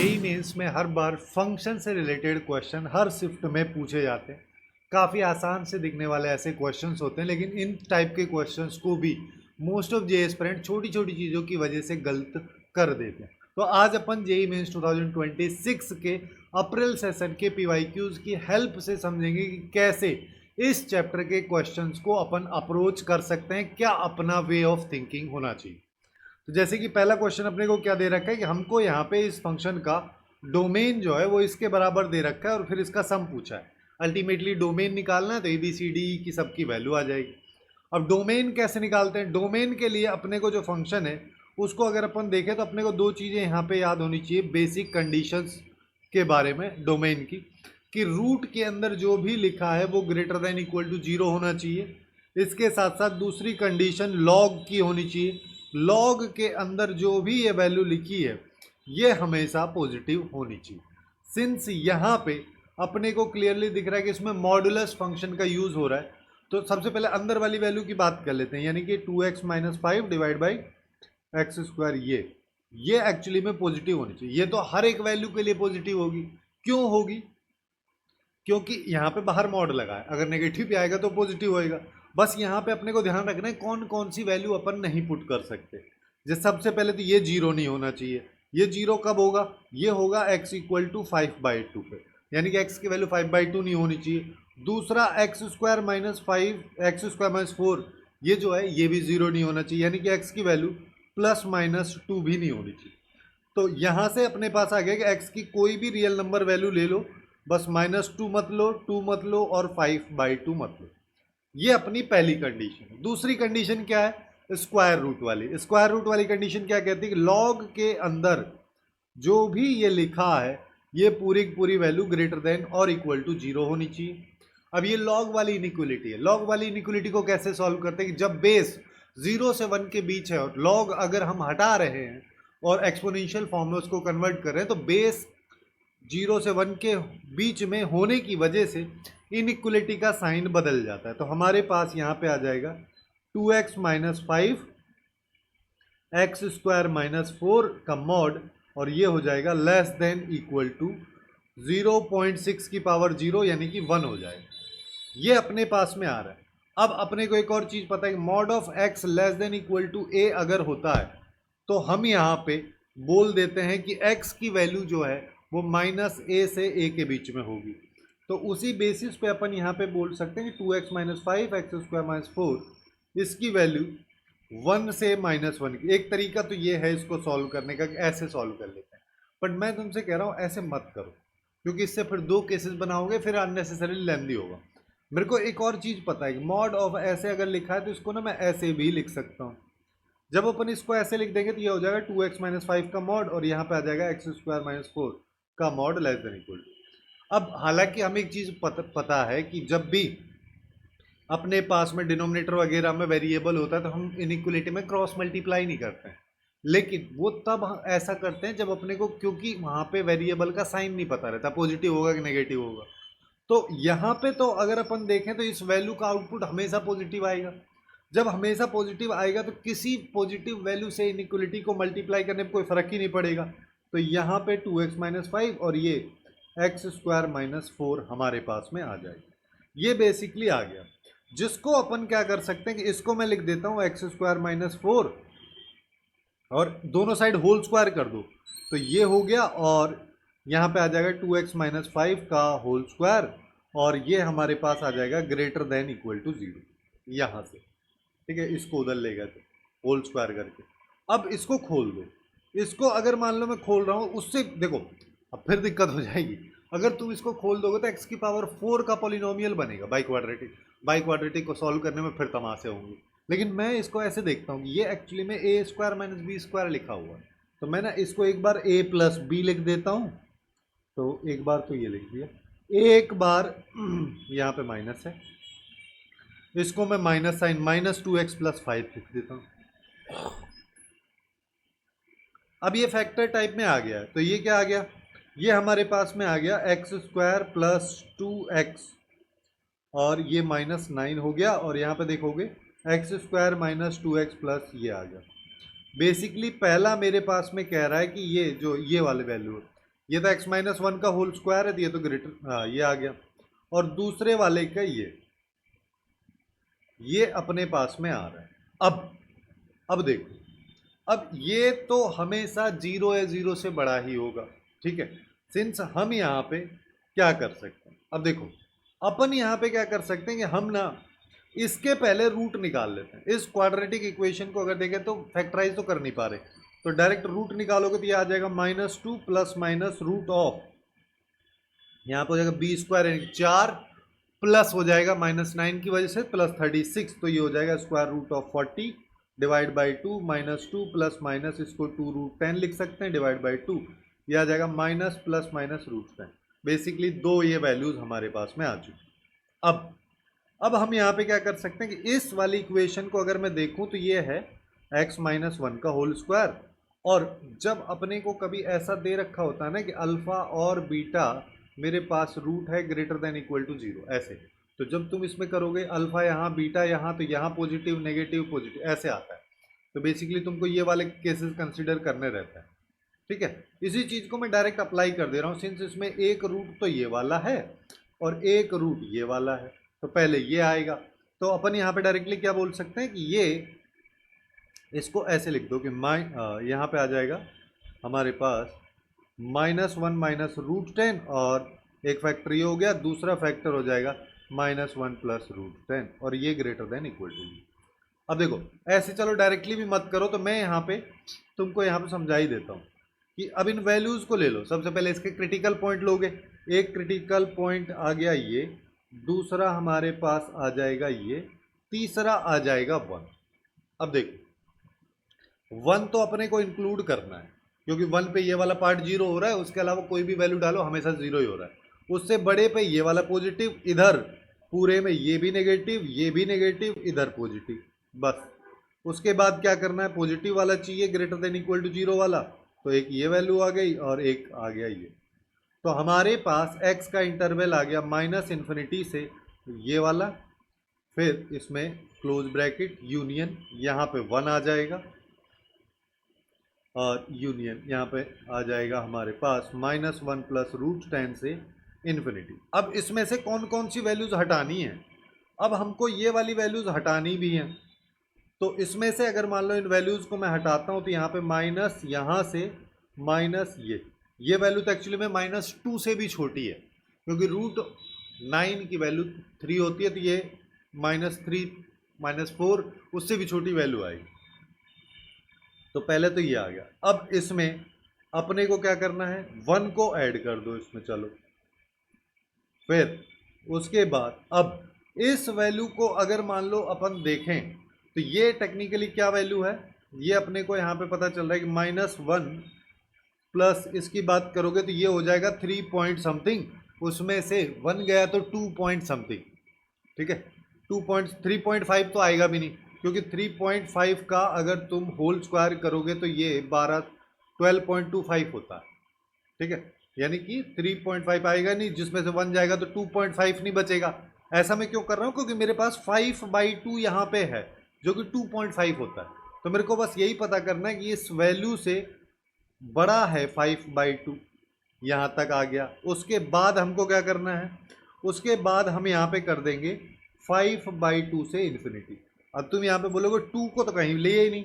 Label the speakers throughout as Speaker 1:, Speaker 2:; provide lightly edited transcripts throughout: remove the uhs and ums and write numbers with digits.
Speaker 1: JEE mains में हर बार function से related question हर shift में पूछे जाते हैं। काफ़ी आसान से दिखने वाले ऐसे क्वेश्चंस होते हैं, लेकिन इन टाइप के क्वेश्चंस को भी मोस्ट ऑफ जे एस्पिरेंट छोटी छोटी चीज़ों की वजह से गलत कर देते हैं। तो आज अपन जेई मेंस 2026 के अप्रैल सेशन के पीवाईक्यूज की हेल्प से समझेंगे कि कैसे इस चैप्टर के क्वेश्चंस को अपन अप्रोच कर सकते हैं, क्या अपना वे ऑफ थिंकिंग होना चाहिए। तो जैसे कि पहला क्वेश्चन अपने को क्या दे रखा है कि हमको यहाँ पे इस फंक्शन का डोमेन जो है वो इसके बराबर दे रखा है और फिर इसका सम पूछा है। अल्टीमेटली डोमेन निकालना है तो ABCD की सबकी वैल्यू आ जाएगी। अब डोमेन कैसे निकालते हैं? डोमेन के लिए अपने को जो फंक्शन है उसको अगर अपन देखें तो अपने को दो चीज़ें यहाँ पे याद होनी चाहिए बेसिक कंडीशंस के बारे में डोमेन की, कि रूट के अंदर जो भी लिखा है वो ग्रेटर देन इक्वल टू 0 होना चाहिए। इसके साथ साथ दूसरी कंडीशन लॉग की होनी चाहिए, लॉग के अंदर जो भी ये वैल्यू लिखी है ये हमेशा पॉजिटिव होनी चाहिए। सिंस यहाँ पे अपने को क्लियरली दिख रहा है कि इसमें मॉडुलस फंक्शन का यूज़ हो रहा है, तो सबसे पहले अंदर वाली वैल्यू की बात कर लेते हैं, यानी कि 2x - 5 डिवाइड बाई x²। ये एक्चुअली में पॉजिटिव होनी चाहिए। ये तो हर एक वैल्यू के लिए पॉजिटिव होगी। क्यों होगी? क्योंकि यहाँ पे बाहर मॉड लगा है, अगर नेगेटिव भी आएगा तो पॉजिटिव होएगा। बस यहाँ पे अपने को ध्यान रखना है कौन कौन सी वैल्यू अपन नहीं पुट कर सकते। जैसे सबसे पहले तो ये 0 नहीं होना चाहिए। ये 0 कब होगा? ये होगा x = 5/2 पे, यानी कि x की वैल्यू 5/2 नहीं होनी चाहिए। दूसरा x² - 5 x² - 4 ये जो है ये भी 0 नहीं होना चाहिए, यानी कि x की वैल्यू +-2 भी नहीं होनी चाहिए। तो यहाँ से अपने पास आ गया कि x की कोई भी रियल नंबर वैल्यू ले लो, बस -2 मत लो, 2 मत लो और 5/2 मत लो। ये अपनी पहली कंडीशन है। दूसरी कंडीशन क्या है? स्क्वायर रूट वाली। स्क्वायर रूट वाली कंडीशन क्या कहती है कि लॉग के अंदर जो भी ये लिखा है ये पूरी की पूरी वैल्यू ग्रेटर देन और इक्वल टू 0 होनी चाहिए। अब ये लॉग वाली इनइक्वलिटी है। लॉग वाली इनइक्वलिटी को कैसे सॉल्व करते हैं कि जब बेस 0 से 1 के बीच है और लॉग अगर हम हटा रहे हैं और एक्सपोनेंशियल फॉर्म में उसको कन्वर्ट कर रहे हैं, तो बेस 0 से 1 के बीच में होने की वजह से इनइक्वलिटी का साइन बदल जाता है। तो हमारे पास यहाँ पे आ जाएगा 2x - 5 x² - 4 का मॉड, और ये हो जाएगा लेस देन इक्वल टू 0.6 की पावर 0 यानी कि 1 हो जाएगा। ये अपने पास में आ रहा है। अब अपने को एक और चीज़ पता है कि mod of x less than equal to a अगर होता है तो हम यहाँ पे बोल देते हैं कि x की वैल्यू जो है वो -a से a के बीच में होगी। तो उसी बेसिस पे अपन यहाँ पे बोल सकते हैं कि 2x - 5 x² - 4 इसकी वैल्यू 1 से -1 की। एक तरीका तो ये है इसको सॉल्व करने का कि ऐसे सॉल्व कर लेते हैं, बट मैं तुमसे कह रहा हूँ ऐसे मत करो, क्योंकि इससे फिर दो केसेस बनाओगे, फिर अननेसेसरी लेंदी होगा। मेरे को एक और चीज़ पता है कि मॉड ऑफ ऐसे अगर लिखा है तो इसको ना मैं ऐसे भी लिख सकता हूँ। जब अपन इसको ऐसे लिख देंगे तो ये हो जाएगा 2x - 5 का मॉड और यहाँ पे आ जाएगा x² - 4 का mod less than equal to. अब हालांकि हमें एक चीज़ पता है कि जब भी अपने पास में डिनोमिनेटर वगैरह में वेरिएबल होता है तो हम इनइक्वलिटी में क्रॉस मल्टीप्लाई नहीं करते हैं, लेकिन वो तब ऐसा करते हैं जब अपने को, क्योंकि वहाँ पे वेरिएबल का साइन नहीं पता रहता पॉजिटिव होगा कि नेगेटिव होगा। तो यहाँ पे तो अगर अपन देखें तो इस वैल्यू का आउटपुट हमेशा पॉजिटिव आएगा। जब हमेशा पॉजिटिव आएगा तो किसी पॉजिटिव वैल्यू से इनइक्वलिटी को मल्टीप्लाई करने में कोई फ़र्क ही नहीं पड़ेगा। तो यहाँ पे 2x - 5 और ये x² - 4 हमारे पास में आ जाएगा। ये बेसिकली आ गया, जिसको अपन क्या कर सकते हैं कि इसको मैं लिख देता हूँ x² - 4 और दोनों साइड होल स्क्वायर कर दो तो ये हो गया, और यहाँ पे आ जाएगा 2x - 5 का होल स्क्वायर, और ये हमारे पास आ जाएगा ग्रेटर देन इक्वल टू 0 यहाँ से। ठीक है, इसको उधर ले गए तो होल स्क्वायर करके। अब इसको खोल दो। इसको अगर मान लो मैं खोल रहा हूँ, उससे देखो अब फिर दिक्कत हो जाएगी। अगर तुम इसको खोल दोगे तो x की पावर 4 का पॉलिनोमियल बनेगा बाई क्वाड्रेटिक को सॉल्व करने में फिर तमाशे होंगे। लेकिन मैं इसको ऐसे देखता हूँ कि ये एक्चुअली में a² - b² लिखा हुआ है, तो मैं ना इसको एक बार a + b लिख देता हूँ। तो एक बार तो ये लिख दिया, एक बार यहाँ पे माइनस है, इसको मैं माइनस साइन -2x + 5 लिख देता हूँ। अब ये फैक्टर टाइप में आ गया है, तो ये क्या आ गया? ये हमारे पास में आ गया x² + 2x और ये -9 हो गया, और यहाँ पे देखोगे x² - 2x प्लस ये आ गया। बेसिकली पहला मेरे पास में कह रहा है कि ये जो ये वाले वैल्यू है ये तो x माइनस वन का होल स्क्वायर है, तो ये तो ग्रेटर ये आ गया। और दूसरे वाले का ये अपने पास में आ रहा है। अब देखो, अब ये तो हमेशा जीरो या जीरो से बड़ा ही होगा, ठीक है। सिंस हम यहाँ पे क्या कर सकते हैं, अब देखो अपन यहाँ पे क्या कर सकते हैं कि हम ना इसके पहले रूट निकाल लेते हैं। इस क्वाड्रेटिक इक्वेशन को अगर देखें तो फैक्टराइज तो कर नहीं पा रहे, तो डायरेक्ट रूट निकालोगे तो ये आ जाएगा -2 प्लस माइनस रूट ऑफ, यहाँ पे हो जाएगा बी स्क्वायर यानी 4 प्लस हो जाएगा -9 की वजह से प्लस 36, तो ये हो जाएगा square root of 40 divide by 2 -2 plus minus इसको 2√10 लिख सकते हैं डिवाइड बाई 2, ये आ जाएगा माइनस प्लस माइनस √10। बेसिकली दो ये वैल्यूज हमारे पास में आ चुकी। अब हम यहाँ पे क्या कर सकते हैं कि इस वाली इक्वेशन को अगर मैं देखूँ तो ये है x माइनस वन का होल स्क्वायर, और जब अपने को कभी ऐसा दे रखा होता है ना कि अल्फा और बीटा मेरे पास रूट है ग्रेटर देन इक्वल टू 0 ऐसे, तो जब तुम इसमें करोगे अल्फा यहाँ बीटा यहाँ, तो यहाँ पॉजिटिव नेगेटिव पॉजिटिव ऐसे आता है, तो बेसिकली तुमको ये वाले केसेस कंसिडर करने रहता है, ठीक है। इसी चीज़ को मैं डायरेक्ट अप्लाई कर दे रहा हूँ, सिंस इसमें एक रूट तो ये वाला है और एक रूट ये वाला है, तो पहले ये आएगा, तो अपन यहाँ पे डायरेक्टली क्या बोल सकते हैं कि ये इसको ऐसे लिख दो कि यहाँ पे आ जाएगा हमारे पास -1 माइनस √10 और एक फैक्टर ये हो गया, दूसरा फैक्टर हो जाएगा -1 प्लस √10 और ये ग्रेटर देन इक्वल टू। अब देखो ऐसे चलो डायरेक्टली भी मत करो, तो मैं यहाँ पे तुमको यहाँ पे समझा ही देता हूँ कि अब इन वैल्यूज़ को ले लो। सबसे पहले इसके क्रिटिकल पॉइंट लोगे, एक क्रिटिकल पॉइंट आ गया ये, दूसरा हमारे पास आ जाएगा ये, तीसरा आ जाएगा 1। अब देखो 1 तो अपने को इंक्लूड करना है क्योंकि 1 पे ये वाला पार्ट 0 हो रहा है, उसके अलावा कोई भी वैल्यू डालो हमेशा 0 ही हो रहा है। उससे बड़े पे ये वाला पॉजिटिव, इधर पूरे में ये भी नेगेटिव, ये भी नेगेटिव, इधर पॉजिटिव, बस। उसके बाद क्या करना है, पॉजिटिव वाला चाहिए ग्रेटर देन इक्वल टू 0 वाला, तो एक ये वैल्यू आ गई और एक आ गया ये, तो हमारे पास x का इंटरवल आ गया -∞ से ये वाला, फिर इसमें क्लोज ब्रैकेट यूनियन, यहाँ पे 1 आ जाएगा और यूनियन यहाँ पे आ जाएगा हमारे पास -1 प्लस √10 से इन्फिनिटी। अब इसमें से कौन कौन सी वैल्यूज़ हटानी है, अब हमको ये वाली वैल्यूज़ हटानी भी हैं, तो इसमें से अगर मान लो इन वैल्यूज़ को मैं हटाता हूँ तो यहाँ पे माइनस, यहाँ से माइनस ये वैल्यू तो एक्चुअली में -2 से भी छोटी है क्योंकि √9 की वैल्यू 3 होती है, तो ये -3 -4 उससे भी छोटी वैल्यू आएगी, तो पहले तो ये आ गया। अब इसमें अपने को क्या करना है, 1 को ऐड कर दो इसमें, चलो। फिर उसके बाद अब इस वैल्यू को अगर मान लो अपन देखें तो ये टेक्निकली क्या वैल्यू है, ये अपने को यहाँ पे पता चल रहा है कि -1 प्लस इसकी बात करोगे तो ये हो जाएगा 3 पॉइंट समथिंग, उसमें से 1 गया तो 2 पॉइंट समथिंग, ठीक है। 3.5 तो आएगा भी नहीं क्योंकि 3.5 का अगर तुम होल स्क्वायर करोगे तो ये 12.25 होता है, ठीक है। यानी कि 3.5 आएगा नहीं, जिसमें से 1 जाएगा तो 2.5 नहीं बचेगा। ऐसा मैं क्यों कर रहा हूँ, क्योंकि मेरे पास 5/2 यहाँ पे है जो कि 2.5 होता है, तो मेरे को बस यही पता करना है कि इस वैल्यू से बड़ा है 5/2, यहाँ तक आ गया। उसके बाद हमको क्या करना है, उसके बाद हम यहाँ पे कर देंगे 5/2 से इन्फिनिटी। अब तुम यहाँ पे बोलोगे 2 को तो कहीं ले ही नहीं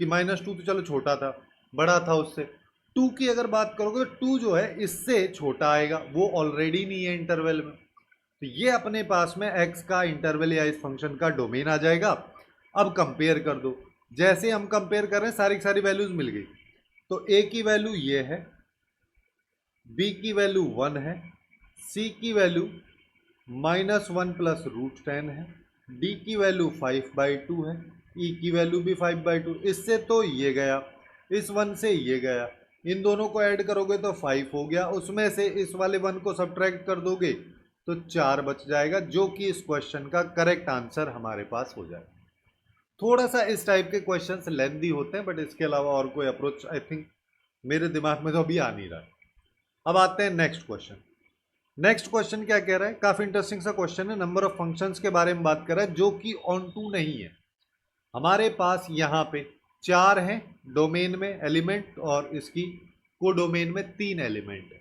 Speaker 1: कि -2 तो चलो छोटा था, बड़ा था उससे। 2 की अगर बात करोगे तो 2 जो है इससे छोटा आएगा, वो ऑलरेडी नहीं है इंटरवल में, तो ये अपने पास में x का इंटरवल या इस फंक्शन का डोमेन आ जाएगा। अब कंपेयर कर दो, जैसे हम कंपेयर कर रहे हैं सारी की सारी वैल्यूज मिल गई, तो a की वैल्यू ये है, b की वैल्यू 1 है, c की वैल्यू -1 प्लस √10 है, d की वैल्यू 5/2 है, e की वैल्यू भी 5/2। इससे तो ये गया, इस 1 से ये गया, इन दोनों को ऐड करोगे तो 5 हो गया, उसमें से इस वाले 1 को सब्ट्रैक्ट कर दोगे तो 4 बच जाएगा, जो कि इस क्वेश्चन का करेक्ट आंसर हमारे पास हो जाएगा। थोड़ा सा इस टाइप के क्वेश्चंस लेंथी होते हैं, बट इसके अलावा और कोई अप्रोच आई थिंक मेरे दिमाग में तो अभी आ नहीं रहा। अब आते हैं नेक्स्ट क्वेश्चन। नेक्स्ट क्वेश्चन क्या कह रहा है, काफ़ी इंटरेस्टिंग सा क्वेश्चन है, नंबर ऑफ फंक्शंस के बारे में बात कर रहा है जो कि ऑन टू नहीं है। हमारे पास यहाँ पे 4 हैं डोमेन में एलिमेंट और इसकी को डोमेन में 3 एलिमेंट है।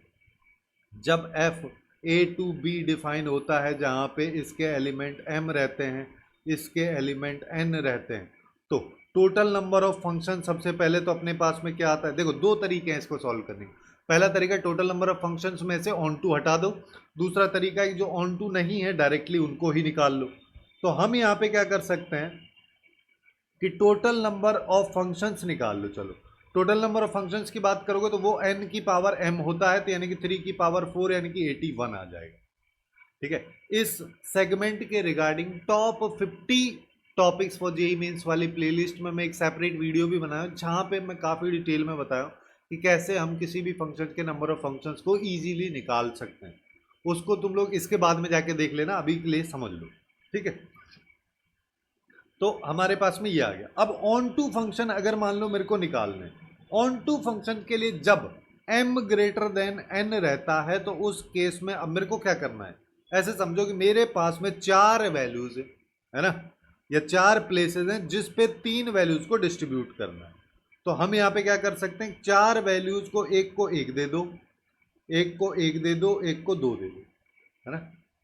Speaker 1: जब F A to B define होता है जहाँ पे इसके एलिमेंट m रहते हैं, इसके एलिमेंट n रहते हैं, तो टोटल नंबर ऑफ फंक्शन सबसे पहले तो अपने पास में क्या आता है, देखो दो तरीके हैं इसको सॉल्व करने के। पहला तरीका टोटल नंबर ऑफ फंक्शंस में से ऑन टू हटा दो, दूसरा तरीका है जो ऑन टू नहीं है डायरेक्टली उनको ही निकाल लो। तो हम यहाँ पे क्या कर सकते हैं कि टोटल नंबर ऑफ फंक्शंस निकाल लो। चलो टोटल नंबर ऑफ फंक्शंस की बात करोगे तो वो n की पावर m होता है, तो यानी कि 3 की पावर 4 यानी कि 81 आ जाएगा। ठीक है, इस सेगमेंट के regarding top 50 topics for JEE mains वाली प्लेलिस्ट में मैं एक सेपरेट वीडियो भी बनाया जहाँ पे मैं काफ़ी डिटेल में बताया कि कैसे हम किसी भी फंक्शन के नंबर ऑफ फंक्शंस को इजीली निकाल सकते हैं। उसको तुम लोग इसके बाद में जाके देख लेना, अभी के लिए समझ लो। ठीक है, तो हमारे पास में ये आ गया। अब ऑन टू फंक्शन अगर मान लो मेरे को निकालने, ऑन टू फंक्शन के लिए जब m ग्रेटर देन n रहता है तो उस केस में अब मेरे को क्या करना है, ऐसे समझो कि मेरे पास में 4 वैल्यूज है ना, या 4 प्लेसेस हैं जिस पे 3 वैल्यूज को डिस्ट्रीब्यूट करना है। तो हम यहाँ पे क्या कर सकते हैं, 4 वैल्यूज को एक को 1 दे दो, एक को 1 दे दो, एक को 2 दे दो, है ना।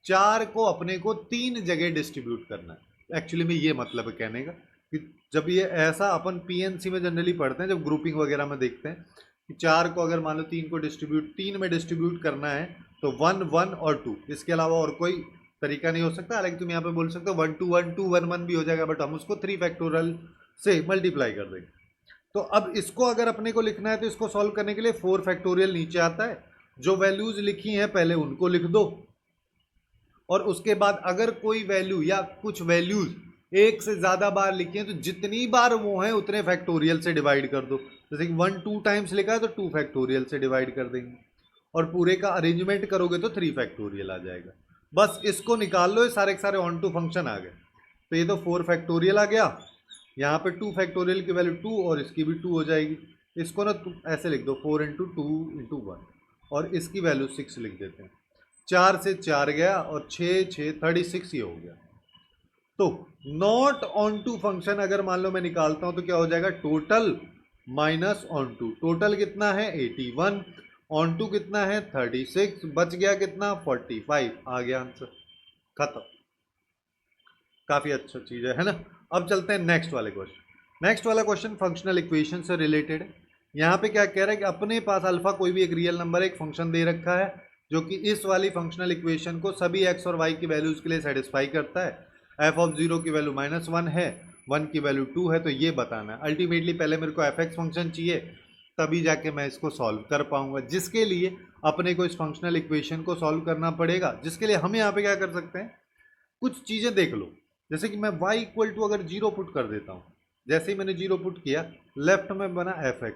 Speaker 1: 4 को अपने को 3 जगह डिस्ट्रीब्यूट करना है। एक्चुअली में ये मतलब है कहने का कि जब ये ऐसा अपन पीएनसी में जनरली पढ़ते हैं, जब ग्रुपिंग वगैरह में देखते हैं कि 4 को अगर मान लो 3 को डिस्ट्रीब्यूट 3 में डिस्ट्रीब्यूट करना है तो 1 1 और 2, इसके अलावा और कोई तरीका नहीं हो सकता। हालांकि तुम यहाँ पे बोल सकते हो 1 2 1 2 1 1 भी हो जाएगा, बट हम उसको 3 फैक्टोरियल से मल्टीप्लाई कर देंगे। तो अब इसको अगर अपने को लिखना है तो इसको सॉल्व करने के लिए 4 फैक्टोरियल नीचे आता है, जो वैल्यूज लिखी हैं पहले उनको लिख दो, और उसके बाद अगर कोई वैल्यू या कुछ वैल्यूज एक से ज़्यादा बार लिखी हैं तो जितनी बार वो हैं उतने फैक्टोरियल से डिवाइड कर दो। जैसे कि 1 2 टाइम्स लिखा है तो 2 फैक्टोरियल से डिवाइड कर देंगे, और पूरे का अरेंजमेंट करोगे तो 3 फैक्टोरियल आ जाएगा। बस इसको निकाल लो, ये सारे के सारे ऑन टू फंक्शन आ गए। तो ये तो 4 फैक्टोरियल आ गया, यहाँ पे 2 फैक्टोरियल की वैल्यू 2 और इसकी भी 2 हो जाएगी। इसको ना ऐसे लिख दो 4 इंटू 2 इंटू 1, और इसकी वैल्यू 6 लिख देते हैं। 4 से 4 गया और 6 6 36 ये हो गया। तो नॉट ऑन टू फंक्शन अगर मान लो मैं निकालता हूं तो क्या हो जाएगा, total minus onto. Total कितना है 81, ऑन टू कितना है 36, बच गया कितना 45, आ गया आंसर, खत्म। काफी अच्छा चीज है ना। अब चलते हैं नेक्स्ट वाले क्वेश्चन। नेक्स्ट वाला क्वेश्चन फंक्शनल इक्वेशन से रिलेटेड है। यहाँ पे क्या कह रहा है कि अपने पास अल्फा कोई भी एक रियल नंबर एक फंक्शन दे रखा है जो कि इस वाली फंक्शनल इक्वेशन को सभी x और y की वैल्यूज के लिए सेटिस्फाई करता है। f ऑफ 0 की वैल्यू -1 है, 1 की वैल्यू 2 है, तो ये बताना है। अल्टीमेटली पहले मेरे को fx फंक्शन चाहिए, तभी जाके मैं इसको सॉल्व कर पाऊंगा, जिसके लिए अपने को इस फंक्शनल इक्वेशन को सॉल्व करना पड़ेगा। जिसके लिए हम यहाँ पे क्या कर सकते हैं, कुछ चीज़ें देख लो। जैसे कि मैं y इक्वल टू अगर 0 पुट कर देता हूँ, जैसे ही मैंने 0 पुट किया लेफ्ट में बना fx,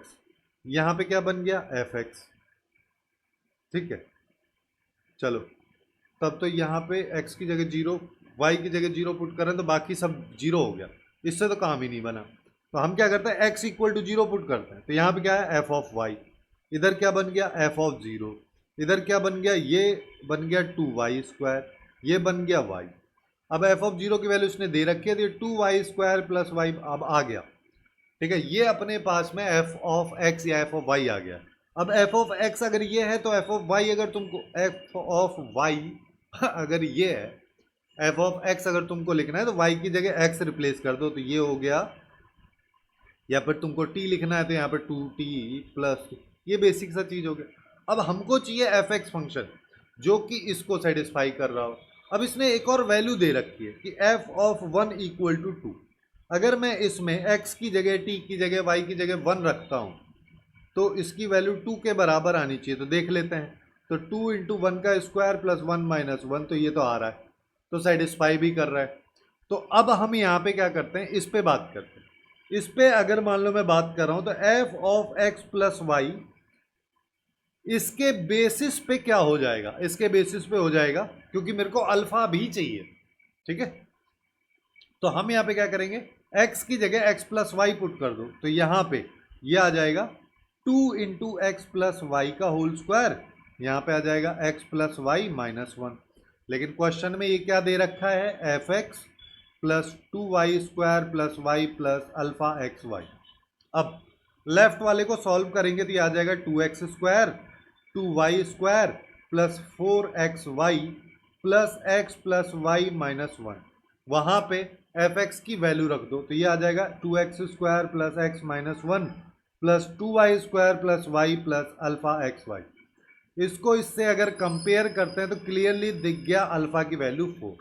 Speaker 1: यहाँ पे क्या बन गया fx। ठीक है, चलो तब तो यहाँ पे x की जगह 0, y की जगह 0 पुट करें तो बाकी सब 0 हो गया, इससे तो काम ही नहीं बना। तो हम क्या करते हैं, x इक्वल टू 0 पुट करते हैं, तो यहाँ पे क्या है f ऑफ y, इधर क्या बन गया f ऑफ 0, इधर क्या बन गया, ये बन गया 2y², ये बन गया y। अब f ऑफ 0 की वैल्यू इसने दे रखी है तो ये 2y² प्लस y अब आ गया। ठीक है, ये अपने पास में f ऑफ x या f ऑफ y आ गया। अब f ऑफ x अगर ये है तो f ऑफ y अगर तुमको f ऑफ y अगर ये है, f ऑफ x अगर तुमको लिखना है तो y की जगह x रिप्लेस कर दो, तो ये हो गया। या फिर तुमको t लिखना है तो यहाँ पे 2t प्लस, ये बेसिक सा चीज हो गया। अब हमको चाहिए fx फंक्शन जो कि इसको सेटिस्फाई कर रहा हो। अब इसने एक और वैल्यू दे रखी है कि f ऑफ 1 इक्वल टू 2। अगर मैं इसमें x की जगह t की जगह y की जगह 1 रखता हूँ तो इसकी वैल्यू 2 के बराबर आनी चाहिए। तो देख लेते हैं, तो 2 इंटू 1 का स्क्वायर प्लस 1 माइनस 1, तो ये तो आ रहा है, तो सेटिस्फाई भी कर रहा है। तो अब हम यहाँ पे क्या करते हैं, इस पे बात करते हैं। इस पे अगर मान लो मैं बात कर रहा हूँ तो f of x plus Y इसके बेसिस पे क्या हो जाएगा, इसके बेसिस पे हो जाएगा, क्योंकि मेरे को अल्फा भी चाहिए। ठीक है, तो हम यहाँ पे क्या करेंगे, x की जगह x प्लस वाई पुट कर दो, तो यहाँ पे ये आ जाएगा 2 इंटू एक्स प्लस वाई का होल स्क्वायर, यहाँ पे आ जाएगा x प्लस वाई माइनस 1। लेकिन क्वेश्चन में ये क्या दे रखा है, F X plus 2y² plus Y plus alpha X Y. अब लेफ्ट वाले को सॉल्व करेंगे तो ये आ जाएगा 2x² 2y² plus 4xy plus x plus Y minus 1। वहाँ पे fx की वैल्यू रख दो तो ये आ जाएगा 2x² plus x minus 1 plus 2y² plus y plus alpha xy। इसको इससे अगर कंपेयर करते हैं तो क्लियरली दिख गया अल्फा की वैल्यू 4।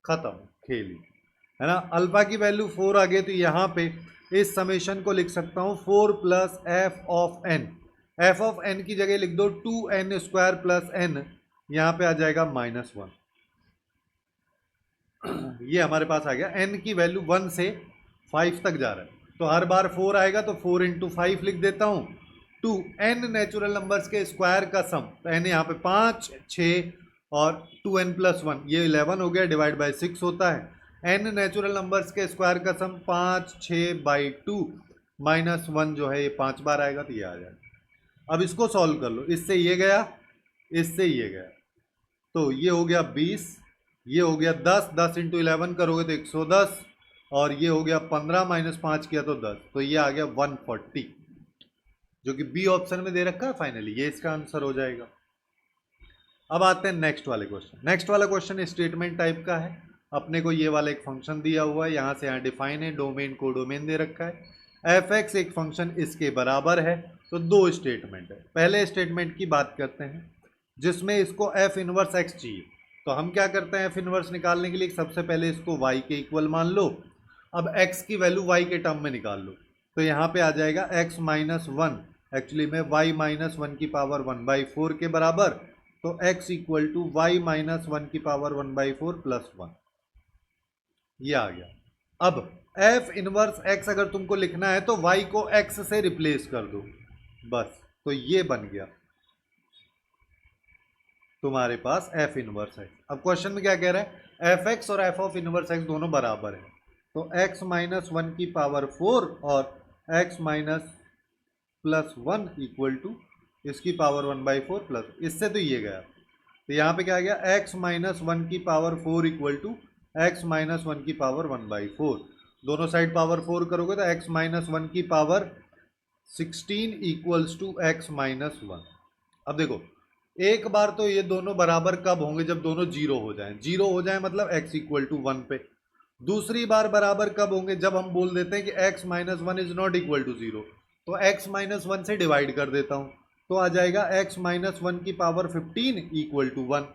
Speaker 1: खत्म खेली, है ना। अल्फा की वैल्यू 4 आ गई तो यहाँ पे इस समेशन को लिख सकता हूँ 4 plus F of N. F of N की जगह लिख दो 2n² प्लस n, यहाँ पे आ जाएगा माइनस 1। ये हमारे पास आ गया। n की वैल्यू 1 से 5 तक जा रहा है तो हर बार 4 आएगा तो 4 इंटू 5 लिख देता हूँ। 2 n नेचुरल नंबर्स के स्क्वायर का सम, तो n यहाँ पे 5 6 और 2n प्लस 1 ये 11 हो गया, डिवाइड बाई 6 होता है। n नेचुरल नंबर्स के स्क्वायर का सम 5 6 बाई 2 माइनस 1 जो है ये 5 बार आएगा तो ये आ जाएगा। अब इसको सॉल्व कर लो, इससे ये गया, इससे ये गया, तो ये हो गया 20, ये हो गया 10, 10 इंटू 11 करोगे तो 110, और ये हो गया 15 माइनस 5 किया तो 10, तो ये आ गया 140, जो कि बी ऑप्शन में दे रखा है। फाइनली ये इसका आंसर हो जाएगा। अब आते हैं नेक्स्ट वाले क्वेश्चन। नेक्स्ट वाला क्वेश्चन स्टेटमेंट टाइप का है। अपने को ये वाला एक फंक्शन दिया हुआ है, यहाँ से यहाँ डिफाइन है, डोमेन को डोमेन दे रखा है, एफ एक्स एक फंक्शन इसके बराबर है। तो दो स्टेटमेंट है। पहले स्टेटमेंट की बात करते हैं जिसमें इसको एफ इनवर्स एक्स चाहिए। तो हम क्या करते हैं, एफ इनवर्स निकालने के लिए सबसे पहले इसको y के इक्वल मान लो। अब x की वैल्यू y के टर्म में निकाल लो, तो यहाँ पे आ जाएगा x माइनस 1, एक्चुअली में y माइनस 1 की पावर 1/4 के बराबर। तो x equal to Y minus 1 की पावर 1/4 प्लस 1, ये आ गया। अब f इनवर्स x अगर तुमको लिखना है तो y को x से रिप्लेस कर दो बस, तो ये बन गया तुम्हारे पास एफ इनवर्स एक्स। अब क्वेश्चन में क्या कह रहा है, एफ एक्स और एफ ऑफ इनवर्स एक्स दोनों बराबर है। तो एक्स माइनस 1 की पावर 4 और X minus plus 1 equal to इसकी पावर 1/4 प्लस, इससे तो ये गया। तो यहाँ पे क्या आ गया, एक्स माइनस 1 की power 4 equal to X minus 1 की पावर 1/4। दोनों साइड पावर 4 करोगे तो एक्स माइनस 1 की power 16 equals to X minus 1। अब देखो, एक बार तो ये दोनों बराबर कब होंगे, जब दोनों जीरो हो जाएं। जीरो हो जाए मतलब x इक्वल टू 1 पे। दूसरी बार बराबर कब होंगे, जब हम बोल देते हैं कि x minus 1 is not equal to 0। तो x माइनस 1 से डिवाइड कर देता हूँ, तो आ जाएगा x माइनस 1 की पावर 15 इक्वल टू 1,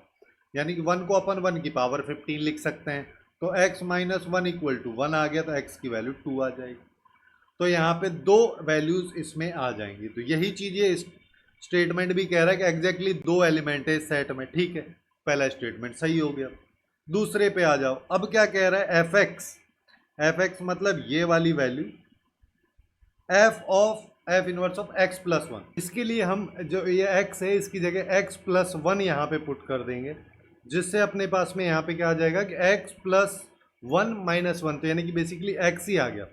Speaker 1: यानी कि 1 को अपन 1 की पावर 15 लिख सकते हैं। तो x माइनस 1 इक्वल टू 1 आ गया, तो x की वैल्यू 2 आ जाएगी। तो यहाँ पे दो वैल्यूज इसमें आ जाएंगी। तो यही चीज़ ये स्टेटमेंट भी कह रहा है कि एग्जैक्टली दो एलिमेंट है इस सेट में। ठीक है, पहला स्टेटमेंट सही हो गया। दूसरे पे आ जाओ। अब क्या कह रहा है, एफ एक्स। एफ एक्स मतलब ये वाली value F of F inverse of x plus 1। इसके लिए हम जो ये एक्स है इसकी जगह एक्स प्लस 1 यहाँ पे पुट कर देंगे, जिससे अपने पास में यहाँ पे क्या आ जाएगा कि एक्स प्लस 1 माइनस 1, तो यानी कि बेसिकली एक्स ही आ गया।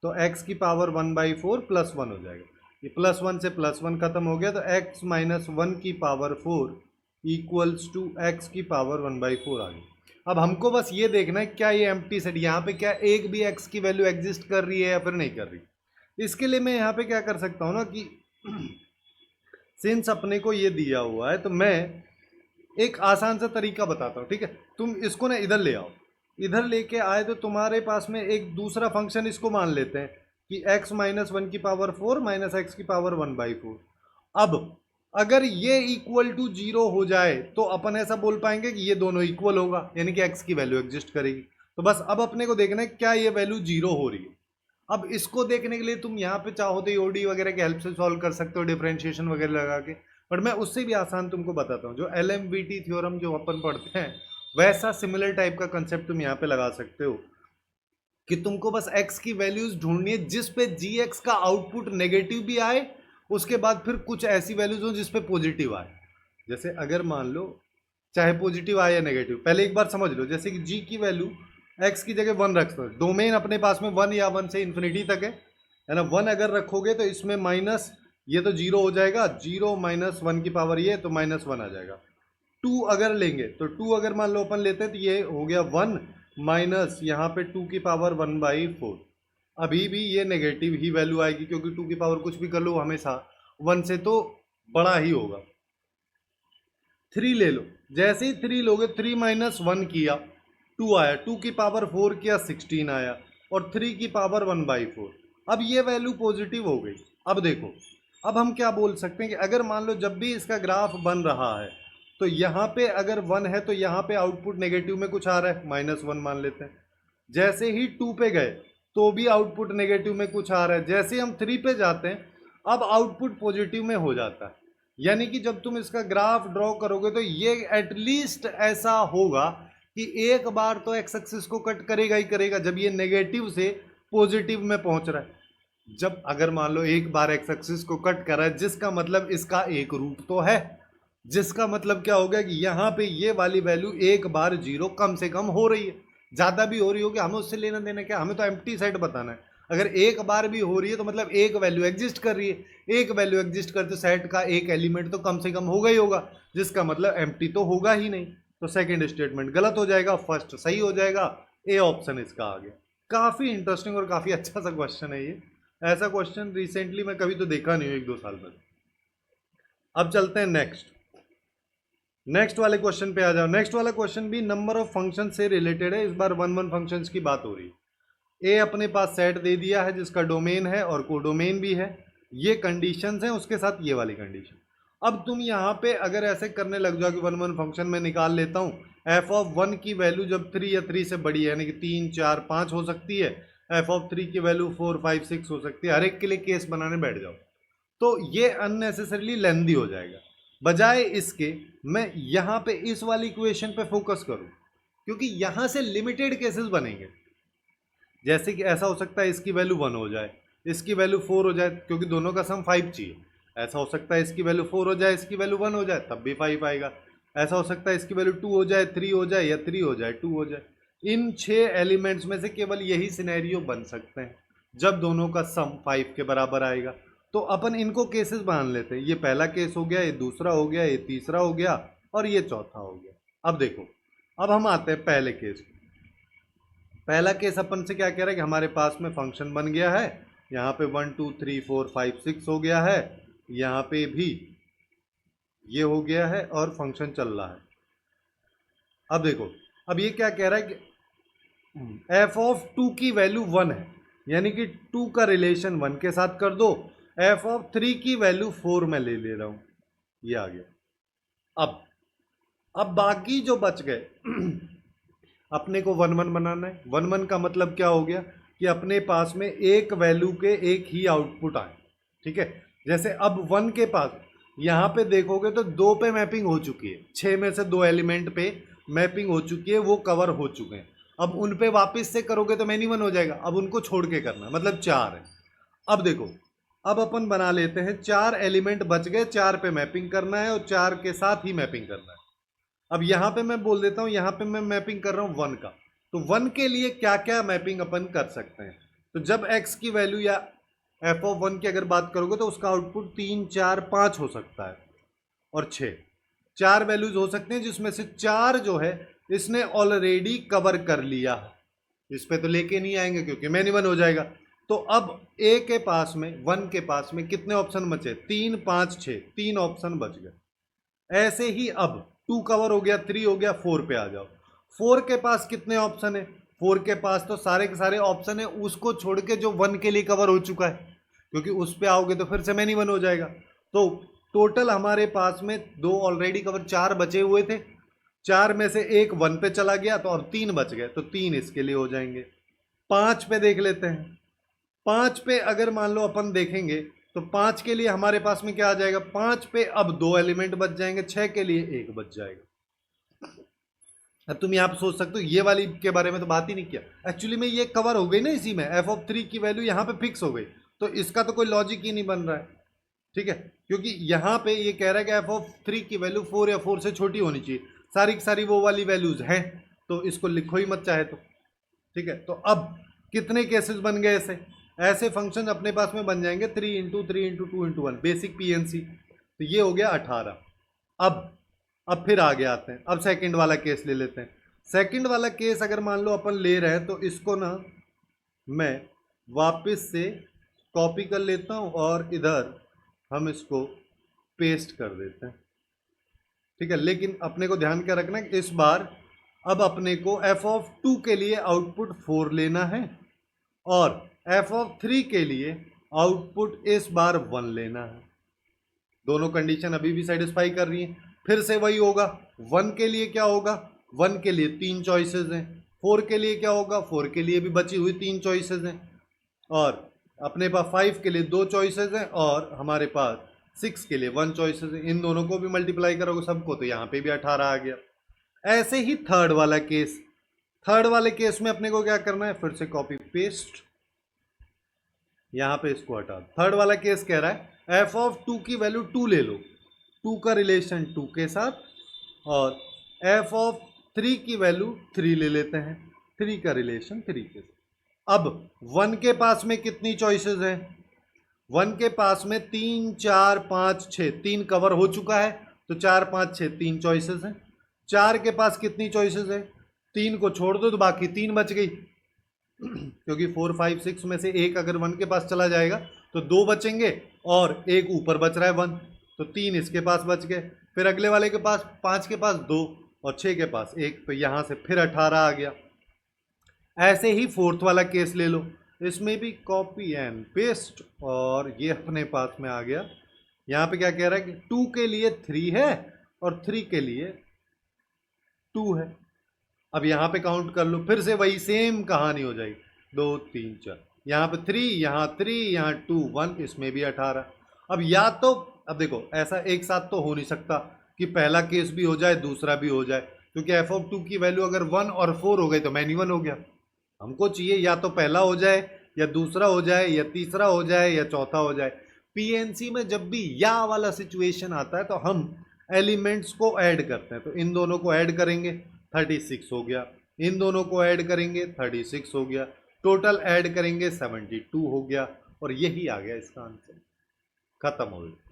Speaker 1: तो एक्स की पावर 1/4 प्लस 1 हो जाएगा। ये प्लस 1 से प्लस 1 खत्म हो गया, तो x माइनस 1 की पावर 4 इक्वल्स टू एक्स की पावर 1/4 आ गई। अब हमको बस ये देखना है क्या ये एम्प्टी सेट, यहाँ पे क्या एक भी x की वैल्यू एग्जिस्ट कर रही है या फिर नहीं कर रही। इसके लिए मैं यहाँ पे क्या कर सकता हूँ ना कि सिंस अपने को ये दिया हुआ है तो मैं एक आसान सा तरीका बताता हूँ। ठीक है, तुम इसको ना इधर ले आओ। इधर लेके आए तो तुम्हारे पास में एक दूसरा फंक्शन इसको मान लेते हैं कि x माइनस 1 की पावर 4 माइनस एक्स की पावर 1/4। अब अगर ये इक्वल टू 0 हो जाए तो अपन ऐसा बोल पाएंगे कि ये दोनों इक्वल होगा, यानी कि x की वैल्यू एग्जिस्ट करेगी। तो बस अब अपने को देखना है क्या ये वैल्यू 0 हो रही है। अब इसको देखने के लिए तुम यहाँ पे चाहो तो ओडी वगैरह की हेल्प से सॉल्व कर सकते हो, डिफरेंशिएशन वगैरह लगा के। बट मैं उससे भी आसान तुमको बताता हूँ, जो LMVT थ्योरम जो अपन पढ़ते हैं वैसा सिमिलर टाइप का कंसेप्ट तुम यहाँ पे लगा सकते हो कि तुमको बस x की वैल्यूज ढूंढनी है जिस पे gx का आउटपुट नेगेटिव भी आए, उसके बाद फिर कुछ ऐसी वैल्यूज हो जिस पे पॉजिटिव आए। जैसे अगर मान लो चाहे पॉजिटिव आए या नेगेटिव, पहले एक बार समझ लो। जैसे कि g की वैल्यू x की जगह 1 रख दो, डोमेन अपने पास में 1 या 1 से इन्फिनिटी तक है ना। 1 अगर रखोगे तो इसमें माइनस ये तो 0 हो जाएगा, 0 माइनस 1 की पावर ये तो माइनस 1 आ जाएगा। 2 अगर लेंगे तो 2 अगर मान लो अपन लेते हैं तो ये हो गया 1 माइनस यहाँ पे 2 की पावर 1/4। अभी भी ये नेगेटिव ही वैल्यू आएगी क्योंकि 2 की पावर कुछ भी कर लो हमेशा 1 से तो बड़ा ही होगा। 3 ले लो, जैसे ही 3 लोगे 3 माइनस 1 किया 2 आया, 2 की पावर 4 किया 16 आया, और 3 की पावर 1/4। अब ये वैल्यू पॉजिटिव हो गई। अब देखो, अब हम क्या बोल सकते हैं कि अगर मान लो जब भी इसका ग्राफ बन रहा है तो यहाँ पे अगर 1 है तो यहाँ पे आउटपुट नेगेटिव में कुछ आ रहा है, -1 मान लेते हैं। जैसे ही 2 पे गए तो भी आउटपुट नेगेटिव में कुछ आ रहा है। जैसे ही हम 3 पे जाते हैं अब आउटपुट पॉजिटिव में हो जाता है। यानी कि जब तुम इसका ग्राफ ड्रॉ करोगे तो ये एटलीस्ट ऐसा होगा कि एक बार तो एक्स एक्सिस को कट करेगा ही करेगा जब ये नेगेटिव से पॉजिटिव में पहुंच रहा है। जब अगर मान लो एक बार एक्स एक्सिस को कट कर रहा है, जिसका मतलब इसका एक रूट तो है, जिसका मतलब क्या हो गया कि यहाँ पे ये वाली वैल्यू एक बार 0 कम से कम हो रही है। ज़्यादा भी हो रही होगी, हमें उससे लेना देना क्या, हमें तो एम्प्टी सेट बताना है। अगर एक बार भी हो रही है तो मतलब एक वैल्यू एग्जिस्ट कर रही है, एक वैल्यू एग्जिस्ट करते सेट का एक एलिमेंट तो कम से कम होगा ही होगा, जिसका मतलब एम्प्टी तो होगा ही नहीं। तो सेकंड स्टेटमेंट गलत हो जाएगा, फर्स्ट सही हो जाएगा। ए ऑप्शन इसका आ गया। काफ़ी इंटरेस्टिंग और काफ़ी अच्छा सा क्वेश्चन है ये। ऐसा क्वेश्चन रिसेंटली मैं कभी तो देखा नहीं हूँ 1-2 साल में। अब चलते हैं नेक्स्ट वाले क्वेश्चन पे आ जाओ। नेक्स्ट वाला क्वेश्चन भी नंबर ऑफ फंक्शन से रिलेटेड है। इस बार 1 फंक्शंस की बात हो रही है। ए अपने पास सेट दे दिया है जिसका डोमेन है और कोडोमेन भी है। ये कंडीशंस हैं, उसके साथ ये वाली कंडीशन। अब तुम यहाँ पे अगर ऐसे करने लग जाओ कि 1 फंक्शन में निकाल लेता हूँ, एफ ऑफ 1 की वैल्यू जब 3 या 3 से बड़ी है, यानी कि 3, 4, 5 हो सकती है। एफ ऑफ 3 की वैल्यू 4, 5, 6 हो सकती है। हर एक के लिए केस बनाने बैठ जाओ तो ये अननेसेसरली लेंदी हो जाएगा। बजाय इसके मैं यहाँ पे इस वाली इक्वेशन पे फोकस करूँ, क्योंकि यहाँ से लिमिटेड केसेस बनेंगे। जैसे कि ऐसा हो सकता है इसकी वैल्यू 1 हो जाए, इसकी वैल्यू 4 हो जाए, क्योंकि दोनों का सम 5 चाहिए। ऐसा हो सकता है इसकी वैल्यू 4 हो जाए, इसकी वैल्यू 1 हो जाए, तब भी 5 आएगा। ऐसा हो सकता है इसकी वैल्यू 2 हो जाए, 3 हो जाए, या 3 हो जाए 2 हो जाए। इन 6 एलिमेंट्स में से केवल यही सिनेरियो बन सकते हैं जब दोनों का सम 5 के बराबर आएगा। तो अपन इनको केसेस मान लेते हैं। ये पहला केस हो गया, ये दूसरा हो गया, ये तीसरा हो गया, और ये चौथा हो गया। अब देखो, अब हम आते हैं पहले केस। पहला केस अपन से क्या कह रहा है कि हमारे पास में फंक्शन बन गया है। यहाँ पे 1 2 3 4 5 6 हो गया है, यहाँ पे भी ये हो गया है और फंक्शन चल रहा है। अब देखो, अब ये क्या कह रहा है कि एफ ऑफ 2 की वैल्यू 1 है, यानी कि 2 का रिलेशन 1 के साथ कर दो। एफ ऑफ 3 की वैल्यू 4 मैं ले रहा हूं, ये आ गया। अब बाकी जो बच गए अपने को 1 1 बनाना है। 1 1 का मतलब क्या हो गया कि अपने पास में एक वैल्यू के एक ही आउटपुट आए। ठीक है, जैसे अब 1 के पास यहाँ पे देखोगे तो 2 पे मैपिंग हो चुकी है, 6 में से 2 एलिमेंट पे मैपिंग हो चुकी है, वो कवर हो चुके हैं। अब उन पे वापस से करोगे तो मैनी 1 हो जाएगा, अब उनको छोड़ के करना, मतलब 4 है। अब देखो, अब अपन बना लेते हैं 4 एलिमेंट बच गए, 4 पे मैपिंग करना है और 4 के साथ ही मैपिंग करना है। अब यहाँ पे मैं बोल देता हूँ, यहाँ पे मैं मैपिंग कर रहा हूँ 1 का, तो 1 के लिए क्या क्या मैपिंग अपन कर सकते हैं। तो जब x की वैल्यू या एफ ऑफ 1 की अगर बात करोगे तो उसका आउटपुट 3 4 5 हो सकता है और 6, 4 वैल्यूज हो सकते हैं, जिसमें से 4 जो है इसने ऑलरेडी कवर कर लिया है। इस पे तो लेके नहीं आएंगे क्योंकि मैनी 1 हो जाएगा। तो अब ए के पास में 1 के पास में कितने ऑप्शन बचे, 3 5 6, 3 ऑप्शन बच गए। ऐसे ही अब 2 कवर हो गया, 3 हो गया, 4 पे आ जाओ। 4 के पास कितने ऑप्शन है, 4 के पास तो सारे के सारे ऑप्शन है उसको छोड़ के जो 1 के लिए कवर हो चुका है, क्योंकि उस पे आओगे तो फिर से मैनी 1 हो जाएगा। तो टोटल हमारे पास में 2 ऑलरेडी कवर, 4 बचे हुए थे, 4 में से एक 1 पे चला गया तो अब 3 बच गए, तो 3 इसके लिए हो जाएंगे। 5 पे देख लेते हैं। 5 पे अगर मान लो अपन देखेंगे तो 5 के लिए हमारे पास में क्या आ जाएगा, 5 पे अब 2 एलिमेंट बच जाएंगे, 6 के लिए 1 बच जाएगा। अब तुम यहाँ पे सोच सकते हो ये वाली के बारे में तो बात ही नहीं किया, एक्चुअली में ये कवर हो गई ना इसी में, एफ ऑफ 3 की वैल्यू यहाँ पे फिक्स हो गई, तो इसका तो कोई लॉजिक ही नहीं बन रहा है। ठीक है, क्योंकि यहाँ पे ये कह रहा है कि एफ ऑफ 3 की वैल्यू 4 या 4 से छोटी होनी चाहिए, सारी की सारी वो वाली वैल्यूज हैं, तो इसको लिखो ही मत चाहे तो। ठीक है, तो अब कितने केसेस बन गए ऐसे, ऐसे फंक्शन अपने पास में बन जाएंगे 3 into 3 into 2 into 1, basic PNC. तो ये हो गया 18। अब फिर आगे आते हैं, अब सेकंड वाला केस ले लेते हैं। सेकंड वाला केस अगर मान लो अपन ले रहे हैं तो इसको ना मैं वापस से कॉपी कर लेता हूं और इधर हम इसको पेस्ट कर देते हैं। ठीक है, लेकिन अपने को ध्यान क्या रखना है, इस बार अब अपने को एफ ऑफ 2 के लिए आउटपुट 4 लेना है और एफ ऑफ 3 के लिए आउटपुट इस बार 1 लेना है। दोनों कंडीशन अभी भी सेटिस्फाई कर रही है। फिर से वही होगा, 1 के लिए क्या होगा, 1 के लिए 3 चॉइसेस हैं, 4 के लिए क्या होगा, 4 के लिए भी बची हुई 3 चॉइसेस हैं, और अपने पास 5 के लिए 2 चॉइसेस हैं, और हमारे पास 6 के लिए 1 चॉइसेस है। इन दोनों को भी मल्टीप्लाई करोगे सबको तो यहाँ पे भी 18 आ गया। ऐसे ही थर्ड वाला केस, थर्ड वाले केस में अपने को क्या करना है, फिर से कॉपी पेस्ट, यहाँ पे इसको हटा। थर्ड वाला केस कह रहा है एफ ऑफ 2 की वैल्यू 2 ले लो, 2 का रिलेशन 2 के साथ, और एफ ऑफ 3 की वैल्यू 3 ले लेते हैं, 3 का रिलेशन 3 के साथ। अब 1 के पास में कितनी चॉइसेस हैं, 1 के पास में 3 4 5 6, 3 कवर हो चुका है तो 4 5 6 3 चॉइसेस हैं। 4 के पास कितनी चॉइसेस है, 3 को छोड़ दो तो बाकी 3 बच गई, क्योंकि 4 5 6 में से एक अगर 1 के पास चला जाएगा तो 2 बचेंगे और एक ऊपर बच रहा है 1, तो 3 इसके पास बच गए। फिर अगले वाले के पास 5 के पास 2 और 6 के पास 1, तो यहाँ से फिर 18 आ गया। ऐसे ही फोर्थ वाला केस ले लो, इसमें भी कॉपी एंड पेस्ट, और ये अपने पास में आ गया। यहाँ पे क्या कह रहा है कि 2 के लिए 3 है और 3 के लिए 2 है। अब यहाँ पे काउंट कर लो, फिर से वही सेम कहानी हो जाएगी, 2 3 4, यहाँ पे 3, यहाँ 3, यहाँ 2 1, इसमें भी 18। अब या तो अब देखो ऐसा एक साथ तो हो नहीं सकता कि पहला केस भी हो जाए दूसरा भी हो जाए, क्योंकि एफ ऑफ 2 की वैल्यू अगर 1 और 4 हो गई तो मैन 1 हो गया। हमको चाहिए या तो पहला हो जाए या दूसरा हो जाए या तीसरा हो जाए या चौथा हो जाए। पीएनसी में जब भी या वाला सिचुएशन आता है तो हम एलिमेंट्स को ऐड करते हैं, तो इन दोनों को ऐड करेंगे 36 हो गया, इन दोनों को ऐड करेंगे 36 हो गया, टोटल ऐड करेंगे 72 हो गया, और यही आ गया इसका आंसर। खत्म हो गया।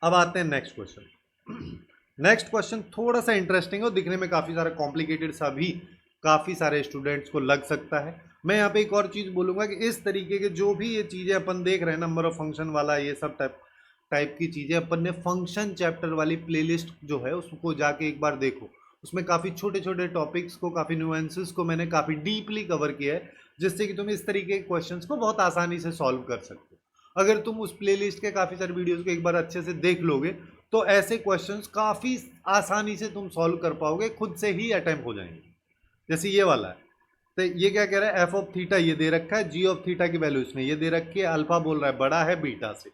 Speaker 1: अब आते हैं नेक्स्ट क्वेश्चन। नेक्स्ट क्वेश्चन थोड़ा सा इंटरेस्टिंग है, दिखने में काफी सारा कॉम्प्लिकेटेड सा भी काफी सारे स्टूडेंट्स को लग सकता है। मैं यहाँ पे एक और चीज बोलूंगा कि इस तरीके के जो भी ये चीजें अपन देख रहे हैं, नंबर ऑफ फंक्शन वाला ये सब टाइप की चीजें, अपन ने फंक्शन चैप्टर वाली प्लेलिस्ट जो है उसको जाके एक बार देखो, उसमें काफी छोटे छोटे टॉपिक्स को, काफी न्यूएंसेस को मैंने काफी डीपली कवर किया है, जिससे कि तुम इस तरीके के क्वेश्चंस को बहुत आसानी से सॉल्व कर सकते हो। अगर तुम उस प्लेलिस्ट के काफी सारे वीडियोस को एक बार अच्छे से देख लोगे तो ऐसे क्वेश्चंस काफी आसानी से तुम सॉल्व कर पाओगे, खुद से ही अटेम्प्ट हो जाएंगे। जैसे ये वाला है, तो ये क्या कह रहा है, एफ ऑफ थीटा ये दे रखा है, जी ऑफ थीटा की वैल्यू इसने ये दे रखी है, अल्फा बोल रहा है बड़ा है बीटा से,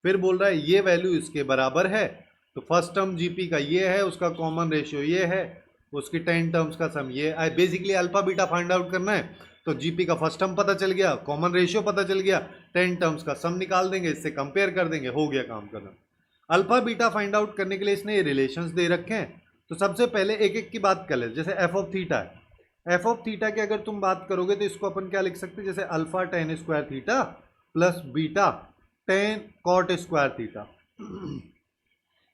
Speaker 1: फिर बोल रहा है ये वैल्यू इसके बराबर है, तो फर्स्ट टर्म जीपी का ये है, उसका कॉमन रेशियो ये है, उसकी 10 टर्म्स का सम ये। Basically alpha beta find out करना है तो जीपी का फर्स्ट टर्म पता चल गया, कॉमन रेशियो पता चल गया, 10 टर्म्स का सम निकाल देंगे, इससे कंपेयर कर देंगे, हो गया काम करना। अल्फा बीटा फाइंड आउट करने के लिए इसने ये रिलेशंस दे रखे हैं, तो सबसे पहले एक एक की बात कर ले। जैसे एफ ऑफ थीटा है, एफ ऑफ थीटा की अगर तुम बात करोगे तो इसको अपन क्या लिख सकते हैं, जैसे alpha tan square theta plus beta tan cot square theta.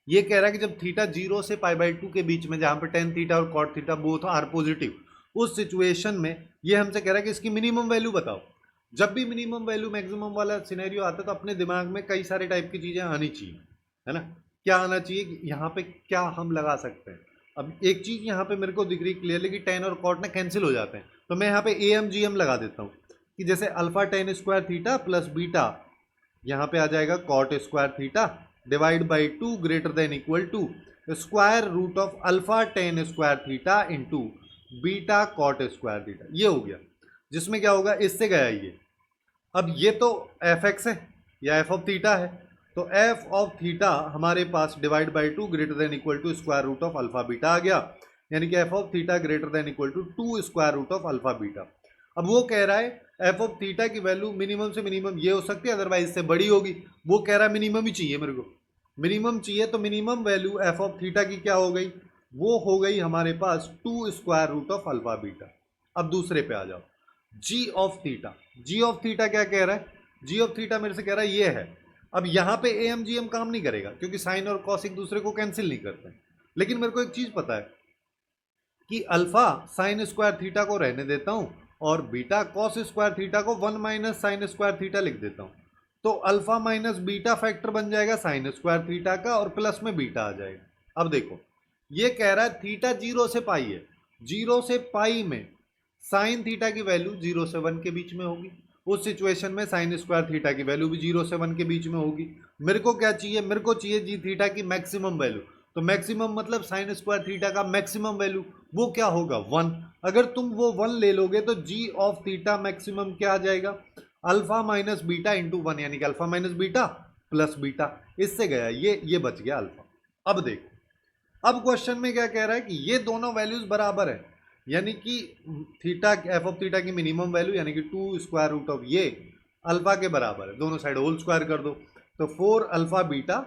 Speaker 1: ये कह रहा है कि जब थीटा 0 से π/2 के बीच में, जहां पर टेन थीटा और cot theta both are positive, उस सिचुएशन में ये हमसे कह रहा है कि इसकी मिनिमम वैल्यू बताओ। जब भी मिनिमम वैल्यू मैक्सिमम वाला सिनेरियो आता है तो अपने दिमाग में कई सारे टाइप की चीजें आनी चाहिए, है ना। क्या आना चाहिए, यहाँ पे क्या हम लगा सकते हैं। अब एक चीज यहाँ पे मेरे को दिख रही क्लियरली कि टेन और कॉट ना कैंसिल हो जाते हैं, तो मैं यहाँ पे AMGM लगा देता हूँ कि जैसे alpha tan square theta plus beta, यहाँ पे आ जाएगा cot square theta divide by 2 greater than equal to square root of alpha tan square theta into beta cot square theta. ये हो गया, जिसमें क्या होगा, इससे गया ये। अब ये तो एफ एक्स है या एफ ऑफ थीटा है, तो एफ ऑफ थीटा हमारे पास divide by 2 greater than equal to square root of alpha beta आ गया, यानी कि F of theta greater than equal to 2 square root of alpha beta. अब वो कह रहा है एफ ऑफ थीटा की वैल्यू मिनिमम से मिनिमम ये हो सकती है, अदरवाइज इससे बड़ी होगी। वो कह रहा है मिनिमम ही चाहिए, मेरे को मिनिमम चाहिए, तो minimum value F of theta की क्या हो गई, वो हो गई हमारे पास 2 square root of alpha beta. अब दूसरे पे आ जाओ, G of theta. G of theta क्या कह रहा है, जी ऑफ थीटा मेरे से कह रहा है ये है। अब यहाँ पे AMGM काम नहीं करेगा क्योंकि साइन और कॉस एक दूसरे को कैंसिल नहीं करते, लेकिन मेरे को एक चीज पता है कि अल्फा साइन स्क्वायर थीटा को रहने देता हूं और बीटा कॉस स्क्वायर थीटा को 1 माइनस साइन स्क्वायर थीटा लिख देता हूं। तो अल्फा माइनस बीटा फैक्टर बन जाएगा साइन स्क्वायर थीटा का और प्लस में बीटा आ जाएगा। अब देखो ये कह रहा है थीटा 0 से पाई है, 0 से पाई में साइन थीटा की वैल्यू 0 से 1 के बीच में होगी। उस सिचुएशन में साइन स्क्वायर थीटा की वैल्यू भी 0 से 1 के बीच में होगी। मेरे को क्या चाहिए, मेरे को चाहिए जी थीटा की मैक्सिमम वैल्यू। तो मैक्सिमम मतलब साइन स्क्वायर थीटा का मैक्सिमम वैल्यू वो क्या होगा 1। अगर तुम वो 1 ले लोगे तो जी ऑफ थीटा मैक्सिमम क्या आ जाएगा, अल्फा माइनस बीटा इंटू 1, यानी कि alpha minus beta plus beta. इससे गया ये बच गया अल्फा। अब देखो अब क्वेश्चन में क्या कह रहा है कि ये दोनों वैल्यूज बराबर है, यानी कि थीटा एफ ऑफ थीटा की मिनिमम वैल्यू यानी कि 2 स्क्वायर रूट ऑफ ये अल्फा के बराबर है, दोनों साइड होल स्क्वायर कर दो तो 4 अल्फा बीटा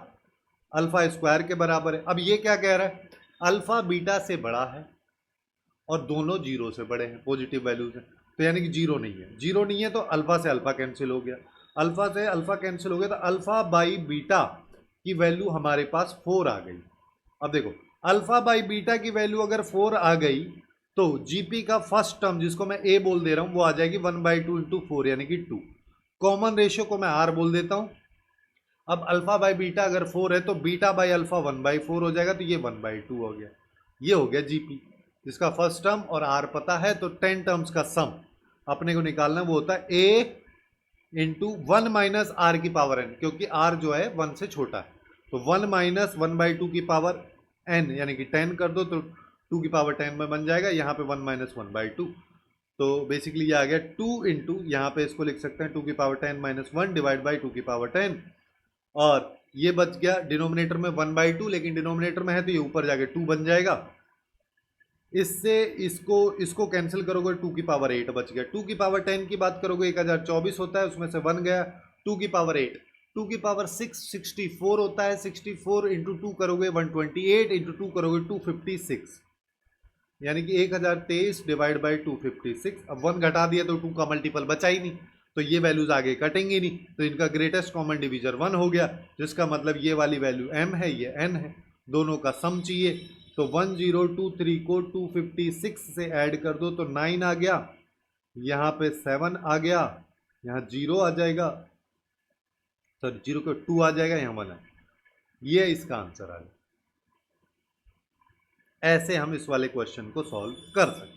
Speaker 1: अल्फा स्क्वायर के बराबर है। अब ये क्या कह रहा है, अल्फा बीटा से बड़ा है और दोनों जीरो से बड़े हैं, पॉजिटिव वैल्यूज हैं, तो यानी कि जीरो नहीं है। जीरो नहीं है तो अल्फा से अल्फा कैंसिल हो गया, अल्फा से अल्फा कैंसिल हो गया, तो अल्फा बाई बीटा की वैल्यू हमारे पास 4 आ गई। अब देखो अल्फा बाई बीटा की वैल्यू अगर 4 आ गई तो जीपी का फर्स्ट टर्म जिसको मैं ए बोल दे रहा हूं वो आ जाएगी 1/2 इंटू 4 यानी कि 2। कॉमन रेशियो को मैं आर बोल देता हूं। अब अल्फा बाई बीटा अगर 4 है तो बीटा बाई अल्फा 1/4 हो जाएगा, तो ये 1/2 हो गया। ये हो गया जीपी, जिसका फर्स्ट टर्म और आर पता है, तो 10 टर्म्स का सम अपने को निकालना वो होता है ए इंटू 1 माइनस आर की पावर एन, क्योंकि आर जो है 1 से छोटा है, तो 1 माइनस 1/2 की पावर एन यानी कि 10 कर दो तो 2 की पावर 10 में बन जाएगा, यहाँ पे 1 माइनस 1/2, तो बेसिकली ये आ गया 2 इंटू, यहाँ पे इसको लिख सकते हैं 2 की पावर 10 माइनस 1 डिवाइड बाई 2 की पावर 10, और ये बच गया डिनोमिनेटर में 1/2, लेकिन डिनोमिनेटर में है तो ये ऊपर जाके 2 बन जाएगा। इससे इसको कैंसिल करोगे 2 की पावर 8 बच गया। 2 की पावर 10 की बात करोगे 1024 होता है, उसमें से 1 गया, 2 की पावर 8, 2 की पावर 6 64 होता है, 64 इंटू 2 करोगे 128 इंटू 2 करोगे 256, यानी कि 1023 डिवाइड बाई 256। अब 1 घटा दिया तो 2 का मल्टीपल बचा ही नहीं, तो ये वैल्यूज आगे कटेंगी नहीं, तो इनका ग्रेटेस्ट कॉमन डिवीजर 1 हो गया, जिसका मतलब ये वाली वैल्यू m है, ये n है, दोनों का सम चाहिए। तो 1023 को 256 से ऐड कर दो तो 9 आ गया, यहाँ पे 7 आ गया, यहाँ 0 आ जाएगा, सॉरी 0 को 2 आ जाएगा, यहाँ 1 है, ये इसका आंसर आ गया। ऐसे हम इस वाले क्वेश्चन को सॉल्व कर सकते हैं।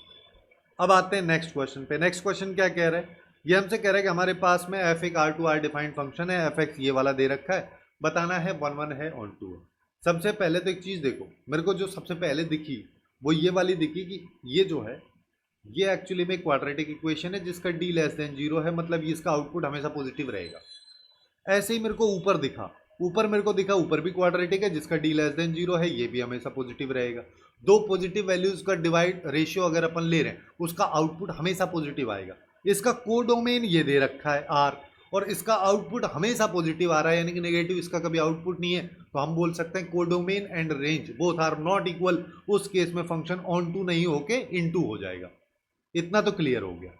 Speaker 1: अब आते हैं नेक्स्ट क्वेश्चन पे। नेक्स्ट क्वेश्चन क्या कह रहा है, ये हमसे कह रहा है कि हमारे पास में एफ एक R to R defined function है, एफ एक्स ये वाला दे रखा है, बताना है 1 1 है ऑन 2 है। सबसे पहले तो एक चीज देखो, मेरे को जो सबसे पहले दिखी वो ये वाली दिखी कि ये जो है ये एक्चुअली में क्वाड्रेटिक इक्वेशन है जिसका d लेस देन 0 है, मतलब इसका आउटपुट हमेशा पॉजिटिव रहेगा। ऐसे ही मेरे को ऊपर दिखा, ऊपर मेरे को दिखा ऊपर भी क्वाड्रेटिक है जिसका d लेस देन 0 है, ये भी हमेशा पॉजिटिव रहेगा। दो पॉजिटिव वैल्यूज का डिवाइड रेशियो अगर अपन ले रहे हैं उसका आउटपुट हमेशा पॉजिटिव आएगा। इसका कोडोमेन ये दे रखा है r, और इसका आउटपुट हमेशा पॉजिटिव आ रहा है, यानी कि नेगेटिव इसका कभी आउटपुट नहीं है, तो हम बोल सकते हैं codomain and range both are not equal. उस केस में फंक्शन ऑन टू नहीं होके इन टू हो जाएगा। इतना तो क्लियर हो गया।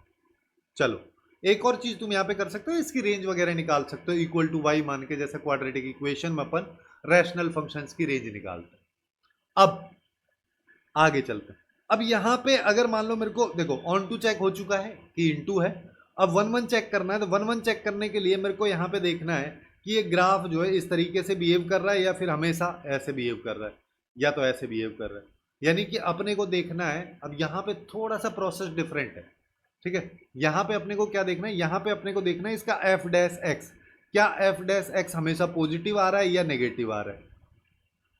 Speaker 1: चलो एक और चीज तुम यहाँ पे कर सकते हो, इसकी रेंज वगैरह निकाल सकते हो इक्वल टू वाई मान के, जैसे क्वाड्रेटिक इक्वेशन में अपन रैशनल फंक्शंस की रेंज निकालते हैं। अब आगे चलते हैं। अब यहाँ पे अगर मान लो मेरे को देखो ऑन टू चेक हो चुका है कि इन टू है, अब 1 1 चेक करना है, तो 1 1 चेक करने के लिए मेरे को यहाँ पे देखना है कि ये ग्राफ जो है इस तरीके से बिहेव कर रहा है या फिर हमेशा ऐसे बिहेव कर रहा है, या तो ऐसे बिहेव कर रहा है, यानी कि अपने को देखना है। अब यहाँ पे थोड़ा सा प्रोसेस डिफरेंट है, ठीक है। यहाँ पे अपने को क्या देखना है, यहाँ पे अपने को देखना है इसका एफ डैश एक्स, क्या एफ डैश एक्स हमेशा पॉजिटिव आ रहा है या नेगेटिव आ रहा है,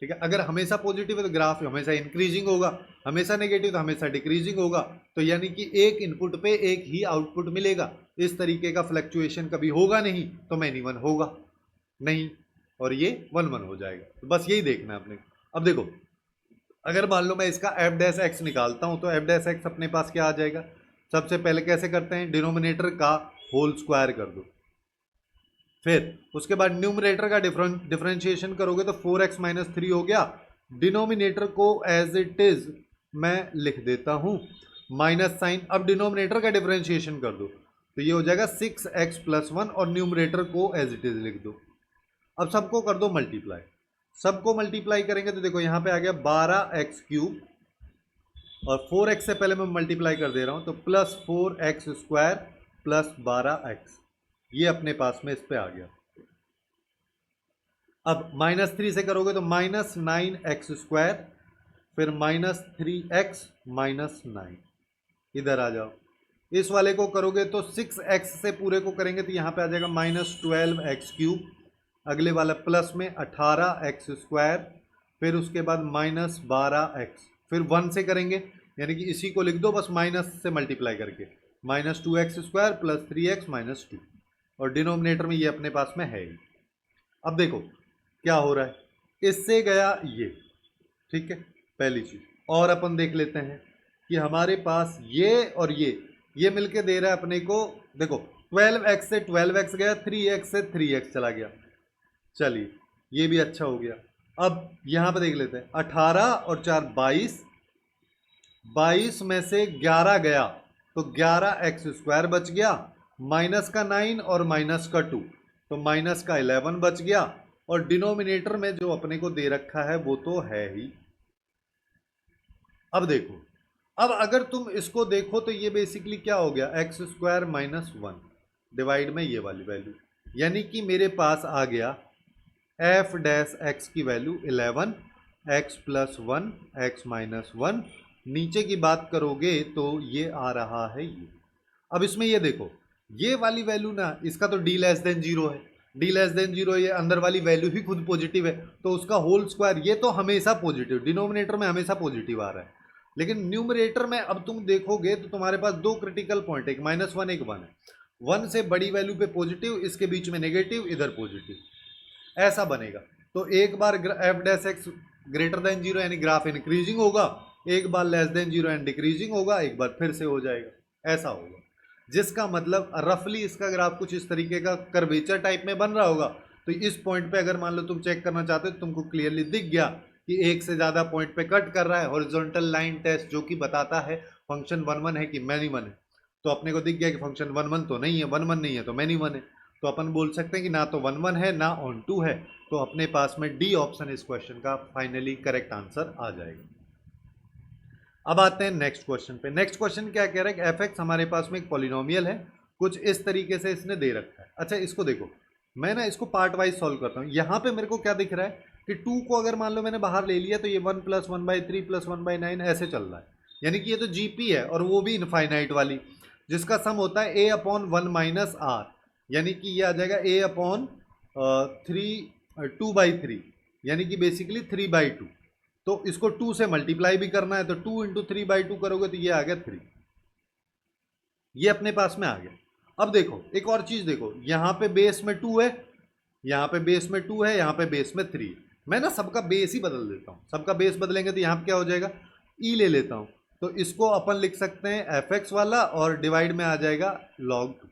Speaker 1: ठीक है। अगर हमेशा पॉजिटिव है तो ग्राफ हमेशा इंक्रीजिंग होगा, हमेशा नेगेटिव तो हमेशा डिक्रीजिंग होगा, तो यानी कि एक इनपुट पे एक ही आउटपुट मिलेगा। इस तरीके का फ्लक्चुएशन कभी होगा नहीं, तो मैनी 1 होगा नहीं, और ये 1 1 हो जाएगा। तो बस यही देखना है अपने। अब देखो अगर मान लो मैं इसका एफ डैश एक्स निकालता हूं तो एफ डैश एक्स अपने पास क्या आ जाएगा, सबसे पहले कैसे करते हैं, डिनोमिनेटर का होल स्क्वायर कर दो, फिर उसके बाद न्यूमरेटर का डिफरेंशिएशन करोगे तो 4x माइनस 3 हो गया। डिनोमिनेटर को एज इट इज मैं लिख देता हूं माइनस साइन। अब डिनोमिनेटर का डिफरेंशिएशन कर दो तो ये हो जाएगा 6x प्लस 1, और न्यूमरेटर को एज इट इज लिख दो। अब सबको कर दो मल्टीप्लाई, सबको मल्टीप्लाई करेंगे तो देखो यहाँ पे आ गया 12x क्यूब, और 4x से पहले मैं मल्टीप्लाई कर दे रहा हूं तो plus 4x square plus 12x, ये अपने पास में इस पे आ गया। अब -3 से करोगे तो -9x², फिर -3x-9, इधर आ जाओ। इस वाले को करोगे तो 6x से पूरे को करेंगे तो यहाँ पे आ जाएगा -12x³। अगले वाला प्लस में 18x², फिर उसके बाद -12x, फिर 1 से करेंगे, यानी कि इसी को लिख दो बस माइनस से मल्टीप्लाई करके, -2x² + 3x - 2, और डिनोमिनेटर में ये अपने पास में है ही। अब देखो क्या हो रहा है, इससे गया ये, ठीक है, पहली चीज। और अपन देख लेते हैं कि हमारे पास ये और ये मिलके दे रहा है अपने को, देखो 12x से 12x गया, 3x से 3x चला गया, चलिए ये भी अच्छा हो गया। अब यहां पर देख लेते हैं, 18 और 4 22, 22 में से 11 गया तो 11x² बच गया, माइनस का 9 और माइनस का 2, तो माइनस का 11 बच गया, और डिनोमिनेटर में जो अपने को दे रखा है वो तो है ही। अब देखो, अब अगर तुम इसको देखो तो ये बेसिकली क्या हो गया, x² - 1 डिवाइड में ये वाली वैल्यू, यानी कि मेरे पास आ गया f' की वैल्यू 11, x + 1 x - 1, नीचे की बात करोगे तो ये आ रहा है ये। अब इसमें ये देखो, ये वाली वैल्यू ना, इसका तो d<0 है, d<0, ये अंदर वाली वैल्यू ही खुद पॉजिटिव है, तो उसका होल स्क्वायर ये तो हमेशा पॉजिटिव, डिनोमिनेटर में हमेशा पॉजिटिव आ रहा है। लेकिन न्यूमरेटर में अब तुम देखोगे तो तुम्हारे पास दो क्रिटिकल पॉइंट, एक -1 एक 1 है, 1 से बड़ी वैल्यू पे पॉजिटिव, इसके बीच में नेगेटिव, इधर पॉजिटिव, ऐसा बनेगा। तो एक बार f' <0 यानी ग्राफ इंक्रीजिंग होगा, एक बार <0 एंड डिक्रीजिंग होगा, एक बार फिर से हो जाएगा, ऐसा होगा। जिसका मतलब रफली इसका ग्राफ कुछ इस तरीके का कर्वेचर टाइप में बन रहा होगा। तो इस पॉइंट पे अगर मान लो तुम चेक करना चाहते हो तो तुमको क्लियरली दिख गया कि एक से ज़्यादा पॉइंट पे कट कर रहा है, हॉरिजॉन्टल लाइन टेस्ट जो कि बताता है फंक्शन 1 1 है कि मैनी 1 है। तो अपने को दिख गया कि फंक्शन 1 1 तो नहीं है, 1 1 नहीं है तो मैनी 1 है, तो अपन बोल सकते हैं कि ना तो 1 1 है ना ऑन 2 है, तो अपने पास में डी ऑप्शन इस क्वेश्चन का फाइनली करेक्ट आंसर आ जाएगा। अब आते हैं नेक्स्ट क्वेश्चन पे। नेक्स्ट क्वेश्चन क्या कह रहा है कि f(x) हमारे पास में एक पॉलिनोमियल है, कुछ इस तरीके से इसने दे रखा है। अच्छा इसको देखो, मैं ना इसको पार्ट वाइज सॉल्व करता हूँ। यहाँ पे मेरे को क्या दिख रहा है कि 2 को अगर मान लो मैंने बाहर ले लिया तो ये 1 + 1/3 + 1/9 ऐसे चल रहा है, यानी कि ये तो जीपी है, और वो भी इनफाइनाइट वाली, जिसका सम होता है a/1 - r, यानी कि ये आ जाएगा a/2/3, यानी कि बेसिकली 3/2। तो इसको 2 से मल्टीप्लाई भी करना है, तो 2 × 3/2 करोगे तो ये आ गया 3, ये अपने पास में आ गया। अब देखो एक और चीज देखो, यहाँ पे बेस में 2 है, यहाँ पे बेस में 2 है, यहाँ पे बेस में 3। मैं ना सबका बेस ही बदल देता हूँ, सबका बेस बदलेंगे तो यहाँ पे क्या हो जाएगा, ई ले लेता हूँ, तो इसको अपन लिख सकते हैं f(x) वाला, और डिवाइड में आ जाएगा log 2।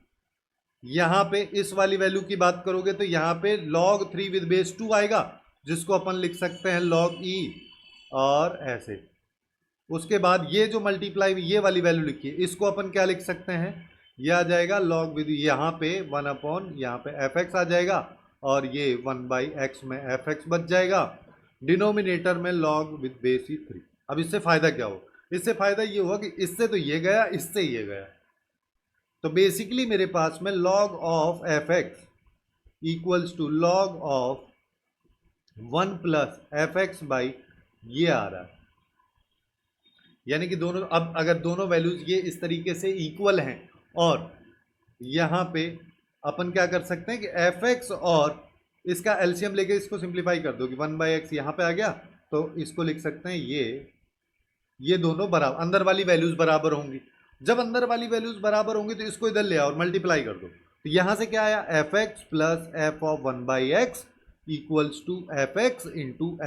Speaker 1: यहाँ पे इस वाली वैल्यू की बात करोगे तो यहाँ पे log 3 विद बेस 2 आएगा, जिसको अपन लिख सकते हैं log e, और ऐसे। उसके बाद ये जो मल्टीप्लाई ये वाली वैल्यू लिखी है, इसको अपन क्या लिख सकते हैं, ये आ जाएगा log विद, यहाँ पे 1/, यहाँ पे f(x) आ जाएगा, और ये 1/x में f(x) बच जाएगा, डिनोमिनेटर में log विद बेस ही 3। अब इससे फायदा क्या हो, इससे फायदा ये हुआ कि इससे तो ये गया, इससे ये गया, तो बेसिकली मेरे पास में log of f(x) = log of 1 + f(x) by ये आ रहा है, यानी कि दोनों, अब अगर दोनों वैल्यूज ये इस तरीके से इक्वल हैं, और यहाँ पे अपन क्या कर सकते हैं कि f(x) और इसका एलसीएम लेके इसको सिंप्लीफाई कर दो कि 1/x यहाँ पे आ गया, तो इसको लिख सकते हैं ये दोनों बराबर, अंदर वाली वैल्यूज बराबर होंगी। जब अंदर वाली वैल्यूज बराबर होंगी तो इसको इधर ले आओ और मल्टीप्लाई कर दो, तो यहाँ से क्या आया, f(x) + f(1/x) = f(x) ×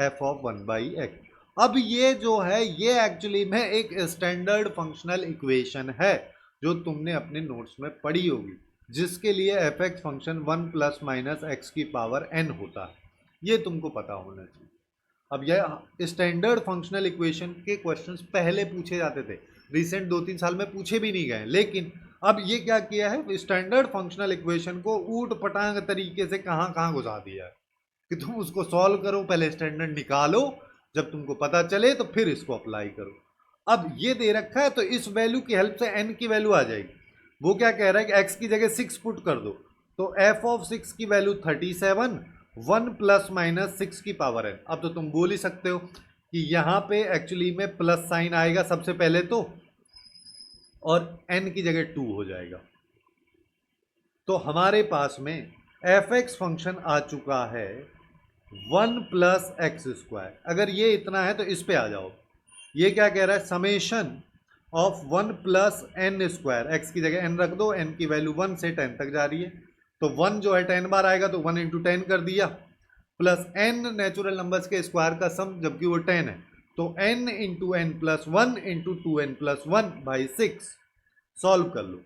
Speaker 1: f(1/x)। अब ये जो है ये एक्चुअली में एक स्टैंडर्ड फंक्शनल इक्वेशन है जो तुमने अपने नोट्स में पढ़ी होगी, जिसके लिए f(x) फंक्शन 1 ± x की पावर n होता है, ये तुमको पता होना चाहिए। अब यह स्टैंडर्ड फंक्शनल इक्वेशन के क्वेश्चंस पहले पूछे जाते थे, रिसेंट 2-3 साल में पूछे भी नहीं गए, लेकिन अब ये क्या किया है, स्टैंडर्ड फंक्शनल इक्वेशन को ऊट पटांग तरीके से कहाँ कहाँ घुसा दिया है कि तुम उसको सॉल्व करो, पहले स्टैंडर्ड निकालो, जब तुमको पता चले तो फिर इसको अप्लाई करो। अब ये दे रखा है तो इस वैल्यू की हेल्प से n की वैल्यू आ जाएगी। वो क्या कह रहा है कि x की जगह 6 पुट कर दो, तो f(6) की वैल्यू 37 1 प्लस माइनस 6 की पावर n। अब तो तुम बोल ही सकते हो कि यहाँ पे एक्चुअली में प्लस साइन आएगा सबसे पहले तो, और n की जगह 2 हो जाएगा। तो हमारे पास में f(x) फंक्शन आ चुका है 1 प्लस एक्स स्क्वायर। अगर ये इतना है तो इस पे आ जाओ। ये क्या कह रहा है, summation of 1 plus N square, X की जगह n रख दो, n की वैल्यू 1 से 10 तक जा रही है, तो 1 जो है 10 बार आएगा तो 1 इंटू 10 कर दिया, प्लस n नेचुरल नंबर्स के स्क्वायर का सम जबकि वो 10 है, तो n into N plus 1 into 2n plus 1 by 6। Solve कर लो।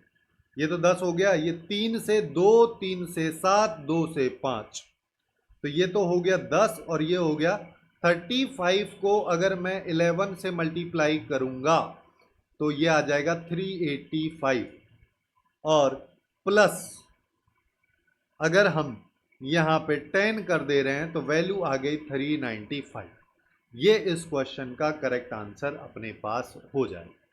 Speaker 1: ये तो 10 हो गया, ये 3 से 2, 3 से 7, 2 से 5, तो ये तो हो गया 10 और ये हो गया 35 को अगर मैं 11 से मल्टीप्लाई करूंगा तो ये आ जाएगा 385, और प्लस अगर हम यहाँ पे 10 कर दे रहे हैं तो वैल्यू आ गई 395। ये इस क्वेश्चन का करेक्ट आंसर अपने पास हो जाएगा।